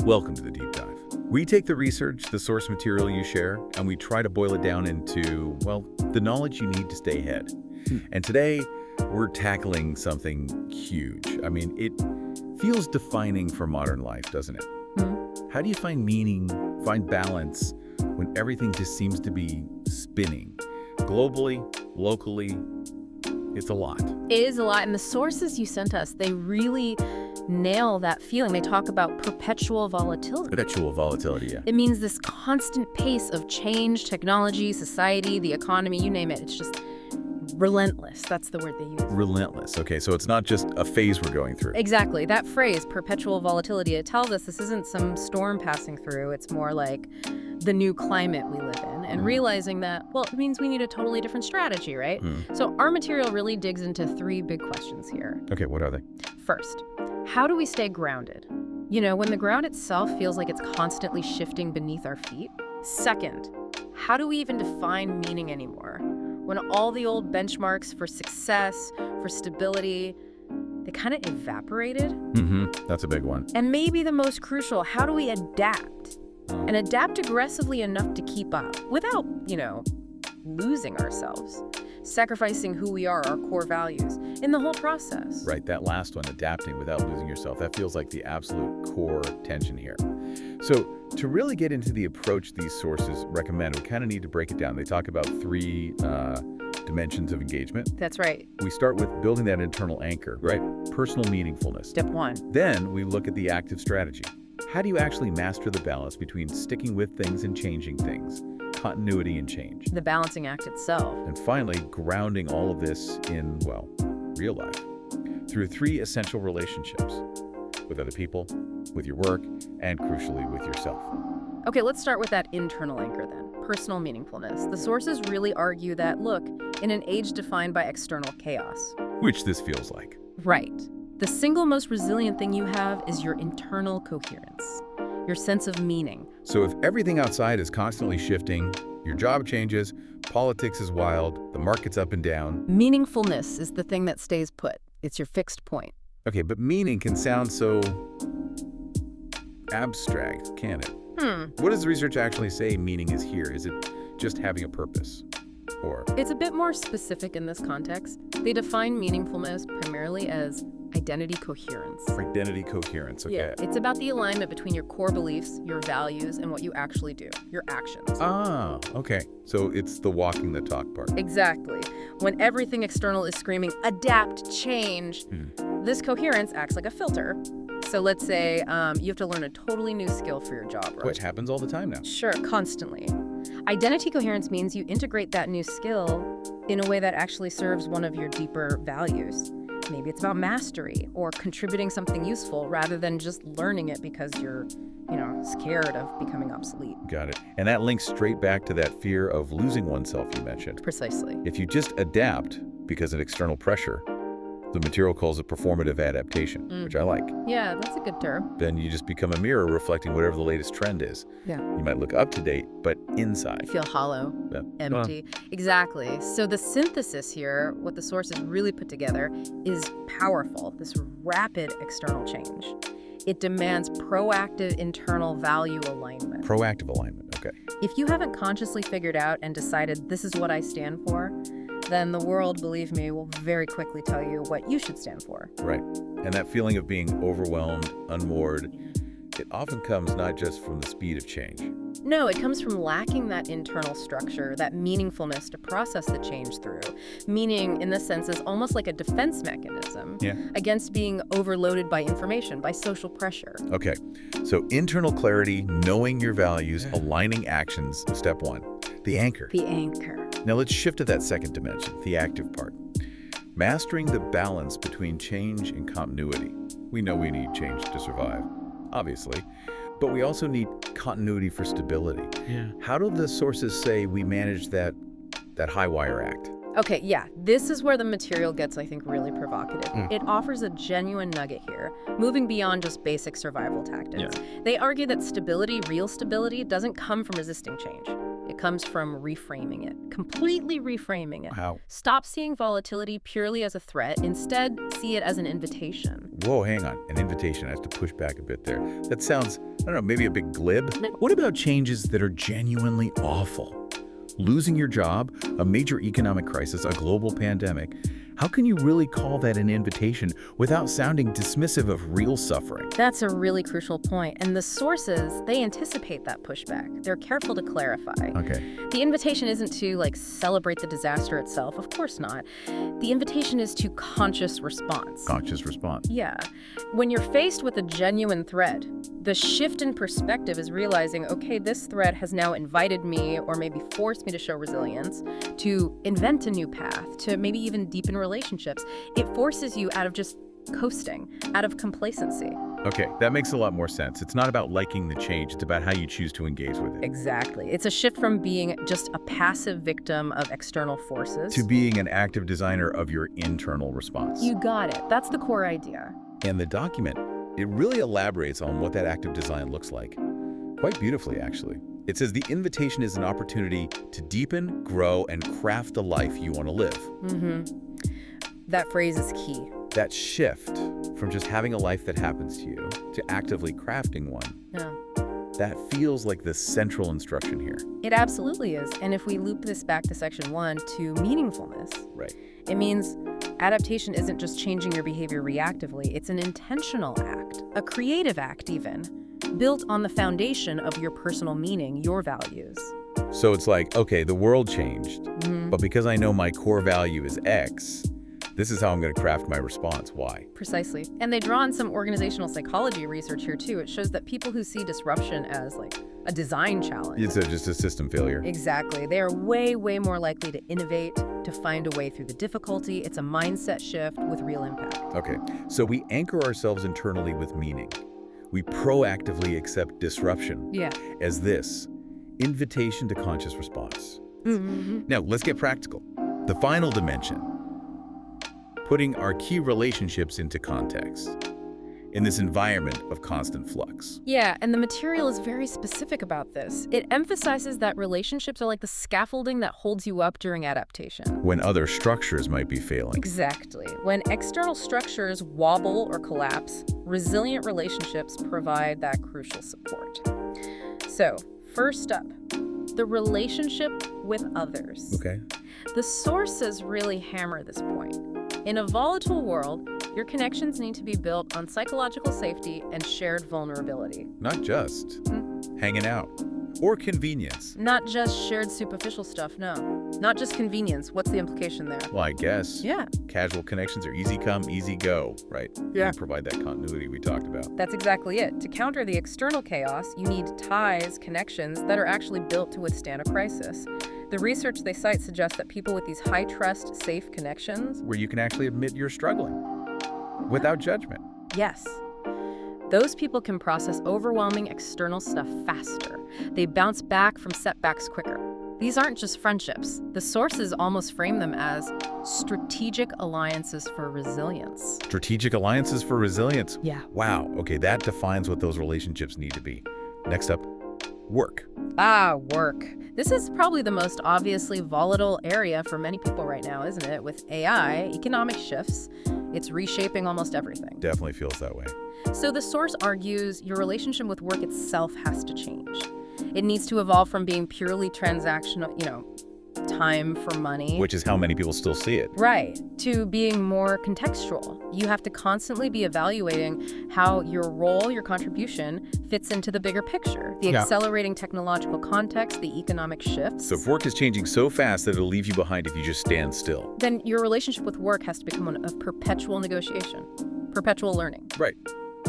Welcome to the Deep Dive. We take the research, the source material you share, and we try to boil it down into, well, the knowledge you need to stay ahead. And today, we're tackling something huge. I mean, it feels defining for modern life, doesn't it? How do you find meaning, find balance, when everything just seems to be spinning? Globally, locally, it's a lot. It is a lot, and the sources you sent us, they really nail that feeling. They talk about perpetual volatility. Perpetual volatility, yeah. It means this constant pace of change, technology, society, the economy, you name it. It's just relentless. That's the word they use. Relentless. Okay, so it's not just a phase we're going through. Exactly. That phrase, perpetual volatility, it tells us this isn't some storm passing through. It's more like the new climate we live in. And realizing that, well, it means we need a totally different strategy, right? So our material really digs into three big questions here. Okay, what are they? First, how do we stay grounded? You know, when the ground itself feels like it's constantly shifting beneath our feet. Second, how do we even define meaning anymore? When all the old benchmarks for success, for stability, they kind of evaporated? That's a big one. And maybe the most crucial, how do we adapt? And adapt aggressively enough to keep up without, losing ourselves, sacrificing who we are, our core values, in the whole process. Right, that last one, adapting without losing yourself, that feels like the absolute core tension here. So to really get into the approach these sources recommend, we kind of need to break it down. They talk about three dimensions of engagement. That's right. We start with building that internal anchor, right? Personal meaningfulness. Step one. Then we look at the active strategy. How do you actually master the balance between sticking with things and changing things? Continuity and change. The balancing act itself. And finally, grounding all of this in, well, real life through three essential relationships: with other people, with your work, and crucially with yourself. Okay, let's start with that internal anchor then. Personal meaningfulness. The sources really argue that, look, in an age defined by external chaos. Which this feels like. Right. The single most resilient thing you have is your internal coherence, your sense of meaning. So if everything outside is constantly shifting, your job changes, politics is wild, the market's up and down. Meaningfulness is the thing that stays put. It's your fixed point. Okay, but meaning can sound so abstract, can it? What does the research actually say meaning is here? Is it just having a purpose? Or it's a bit more specific in this context. They define meaningfulness primarily as identity coherence. Identity coherence, okay. Yeah, it's about the alignment between your core beliefs, your values, and what you actually do, your actions. Ah, okay. So it's the walking the talk part. Exactly. When everything external is screaming, adapt, change, this coherence acts like a filter. So let's say you have to learn a totally new skill for your job, right? Which happens all the time now. Sure, constantly. Identity coherence means you integrate that new skill in a way that actually serves one of your deeper values. Maybe it's about mastery or contributing something useful rather than just learning it because you're, scared of becoming obsolete. Got it. And that links straight back to that fear of losing oneself you mentioned. Precisely. If you just adapt because of external pressure, the material calls it performative adaptation, which I like. Yeah, that's a good term. Then you just become a mirror reflecting whatever the latest trend is. Yeah. You might look up to date, but inside. You feel hollow, empty. Exactly. So the synthesis here, what the sources really put together, is powerful, this rapid external change. It demands proactive internal value alignment. Proactive alignment, okay. If you haven't consciously figured out and decided this is what I stand for, then the world, believe me, will very quickly tell you what you should stand for. Right. And that feeling of being overwhelmed, unmoored, it often comes not just from the speed of change. No, it comes from lacking that internal structure, that meaningfulness to process the change through. Meaning, in this sense, is almost like a defense mechanism against being overloaded by information, by social pressure. Okay. So internal clarity, knowing your values, aligning actions, step one. The anchor. The anchor. Now let's shift to that second dimension, the active part. Mastering the balance between change and continuity. We know we need change to survive, obviously, but we also need continuity for stability. Yeah. How do the sources say we manage that high wire act? Okay, yeah, this is where the material gets, I think, really provocative. It offers a genuine nugget here, moving beyond just basic survival tactics. They argue that stability, real stability, doesn't come from resisting change. It It comes from reframing it, completely reframing it. Wow. Stop seeing volatility purely as a threat. Instead, see it as an invitation. Whoa, hang on. An invitation. I have to push back a bit there. That sounds, I don't know, maybe a bit glib. What about changes that are genuinely awful? Losing your job, a major economic crisis, a global pandemic. How can you really call that an invitation without sounding dismissive of real suffering? That's a really crucial point. And the sources, they anticipate that pushback. They're careful to clarify. Okay. The invitation isn't to, celebrate the disaster itself. Of course not. The invitation is to conscious response. Conscious response. Yeah. When you're faced with a genuine threat, the shift in perspective is realizing, okay, this threat has now invited me or maybe forced me to show resilience, to invent a new path, to maybe even deepen relationships. It forces you out of just coasting, out of complacency. Okay, that makes a lot more sense. It's not about liking the change, it's about how you choose to engage with it. Exactly. It's a shift from being just a passive victim of external forces To being an active designer of your internal response. You got it. That's the core idea. And the document, it really elaborates on what that active design looks like. Quite beautifully, actually. It says the invitation is an opportunity to deepen, grow, and craft the life you want to live. That phrase is key. That shift from just having a life that happens to you to actively crafting one, Yeah. that feels like the central instruction here. It absolutely is. And if we loop this back to section 1 to meaningfulness, Right. it means adaptation isn't just changing your behavior reactively. It's an intentional act, a creative act even, built on the foundation of your personal meaning, your values. So it's like, okay, the world changed, but because I know my core value is X, this is how I'm going to craft my response. Why? Precisely. And they draw on some organizational psychology research here too. It shows that people who see disruption as a design challenge. It's just a system failure. Exactly. They are way, way more likely to innovate, to find a way through the difficulty. It's a mindset shift with real impact. Okay, so we anchor ourselves internally with meaning. We proactively accept disruption as this invitation to conscious response. Now, let's get practical. The final dimension, putting our key relationships into context in this environment of constant flux. Yeah, and the material is very specific about this. It emphasizes that relationships are like the scaffolding that holds you up during adaptation. When other structures might be failing. Exactly. When external structures wobble or collapse, resilient relationships provide that crucial support. So, first up, the relationship with others. Okay. The sources really hammer this point. In a volatile world, your connections need to be built on psychological safety and shared vulnerability. Not just hanging out or convenience. Not just shared superficial stuff, no. Not just convenience. What's the implication there? Well, I guess. Yeah. Casual connections are easy come, easy go, right? Yeah. They provide that continuity we talked about. That's exactly it. To counter the external chaos, you need ties, connections that are actually built to withstand a crisis. The research they cite suggests that people with these high-trust, safe connections... Where you can actually admit you're struggling without judgment. Yes. Those people can process overwhelming external stuff faster. They bounce back from setbacks quicker. These aren't just friendships. The sources almost frame them as strategic alliances for resilience. Strategic alliances for resilience. Yeah. Wow. Okay, that defines what those relationships need to be. Next up, work. Work. This is probably the most obviously volatile area for many people right now, isn't it? With AI, economic shifts, it's reshaping almost everything. Definitely feels that way. So the source argues your relationship with work itself has to change. It needs to evolve from being purely transactional, time for money. Which is how many people still see it. Right. To being more contextual. You have to constantly be evaluating how your role, your contribution, fits into the bigger picture. The accelerating technological context, the economic shifts. So if work is changing so fast that it'll leave you behind if you just stand still. Then your relationship with work has to become one of perpetual negotiation, perpetual learning. Right.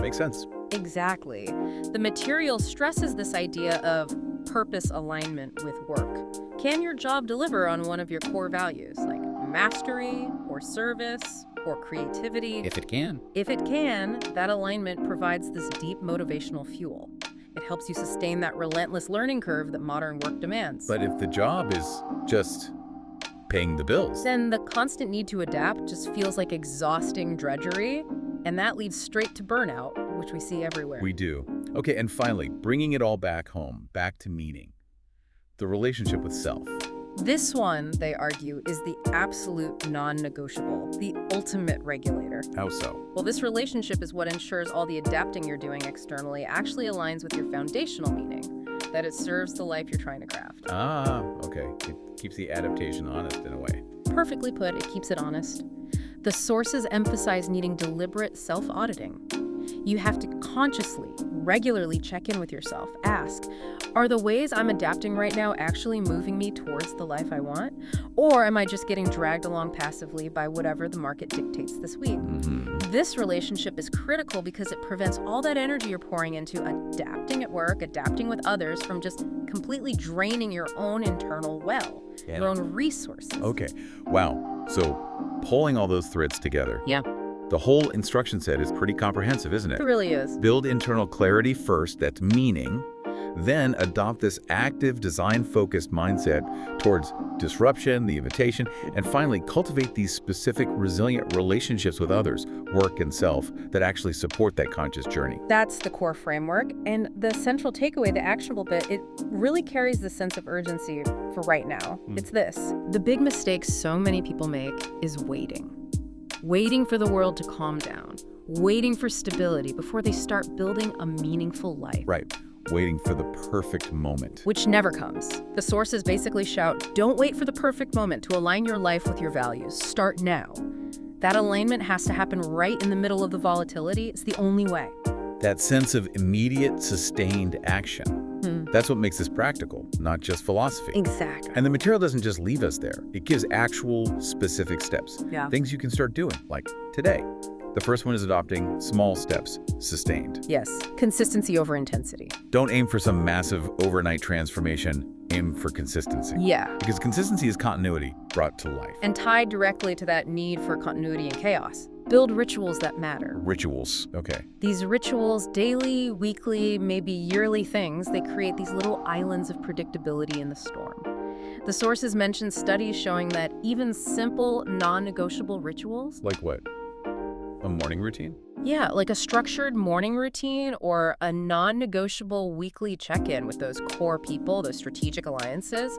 Makes sense. Exactly. The material stresses this idea of purpose alignment with work. Can your job deliver on one of your core values, like mastery or service or creativity? If it can. If it can, that alignment provides this deep motivational fuel. It helps you sustain that relentless learning curve that modern work demands. But if the job is just paying the bills, then the constant need to adapt just feels like exhausting drudgery, and that leads straight to burnout, which we see everywhere. we do. Okay, and finally, bringing it all back home, back to meaning. the relationship with self. This one, they argue, is the absolute non-negotiable, the ultimate regulator. How so? Well, this relationship is what ensures all the adapting you're doing externally actually aligns with your foundational meaning, that it serves the life you're trying to craft. Ah, okay. It keeps the adaptation honest in a way. Perfectly put, it keeps it honest. The sources emphasize needing deliberate self-auditing. You have to consciously, regularly check in with yourself. Ask, are the ways I'm adapting right now actually moving me towards the life I want? Or am I just getting dragged along passively by whatever the market dictates this week? This relationship is critical because it prevents all that energy you're pouring into adapting at work, adapting with others, from just completely draining your own internal well, your own resources. Okay. Wow. So pulling all those threads together. Yeah. The whole instruction set is pretty comprehensive, isn't it? It really is. Build internal clarity first, that's meaning. Then adopt this active, design-focused mindset towards disruption, the invitation, and finally cultivate these specific, resilient relationships with others, work and self, that actually support that conscious journey. That's the core framework. And the central takeaway, the actionable bit, it really carries the sense of urgency for right now. It's this. The big mistake so many people make is waiting. Waiting for the world to calm down. Waiting for stability before they start building a meaningful life. Right. Waiting for the perfect moment. Which never comes. The sources basically shout, don't wait for the perfect moment to align your life with your values. Start now. That alignment has to happen right in the middle of the volatility. It's the only way. That sense of immediate, sustained action. That's what makes this practical, not just philosophy. Exactly. And the material doesn't just leave us there. It gives actual, specific steps. Yeah. Things you can start doing, like today. The first one is adopting small steps, sustained. Yes. Consistency over intensity. Don't aim for some massive overnight transformation. Aim for consistency. Yeah. Because consistency is continuity brought to life. And tied directly to that need for continuity and chaos. Build rituals that matter. Rituals. Okay. These rituals, daily, weekly, maybe yearly things, they create these little islands of predictability in the storm. The sources mention studies showing that even simple, non-negotiable rituals... Like what? A morning routine? Yeah, like a structured morning routine or a non-negotiable weekly check-in with those core people, those strategic alliances,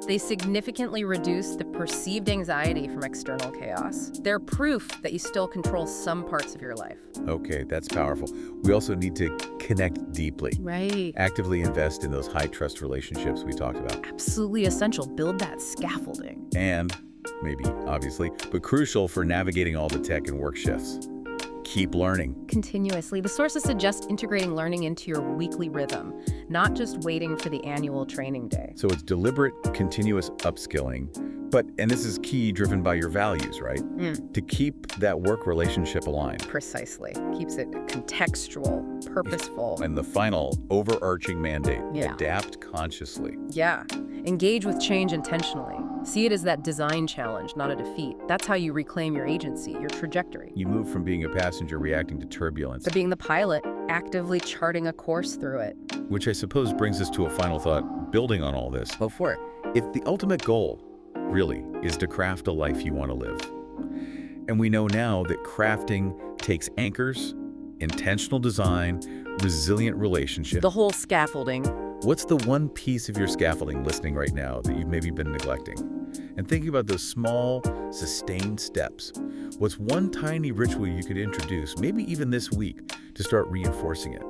they significantly reduce the perceived anxiety from external chaos. They're proof that you still control some parts of your life. Okay, that's powerful. We also need to connect deeply. Right. Actively invest in those high-trust relationships we talked about. Absolutely essential. Build that scaffolding. And, maybe, obviously, but crucial for navigating all the tech and work shifts. Keep learning. Continuously. The sources suggest integrating learning into your weekly rhythm, not just waiting for the annual training day. So it's deliberate, continuous upskilling, but, and this is key, driven by your values, right? To keep that work relationship aligned. Precisely. Keeps it contextual, purposeful. And the final overarching mandate, Yeah. adapt consciously. Yeah. Engage with change intentionally. See it as that design challenge, not a defeat. That's how you reclaim your agency, your trajectory. You move from being a passenger reacting to turbulence, To being the pilot, actively charting a course through it. which I suppose brings us to a final thought, building on all this. Go for it. If the ultimate goal, really, is to craft a life you want to live, and we know now that crafting takes anchors, intentional design, resilient relationships. The whole scaffolding. What's the one piece of your scaffolding listening right now that you've maybe been neglecting? And thinking about those small, sustained steps. What's one tiny ritual you could introduce, maybe even this week, to start reinforcing it?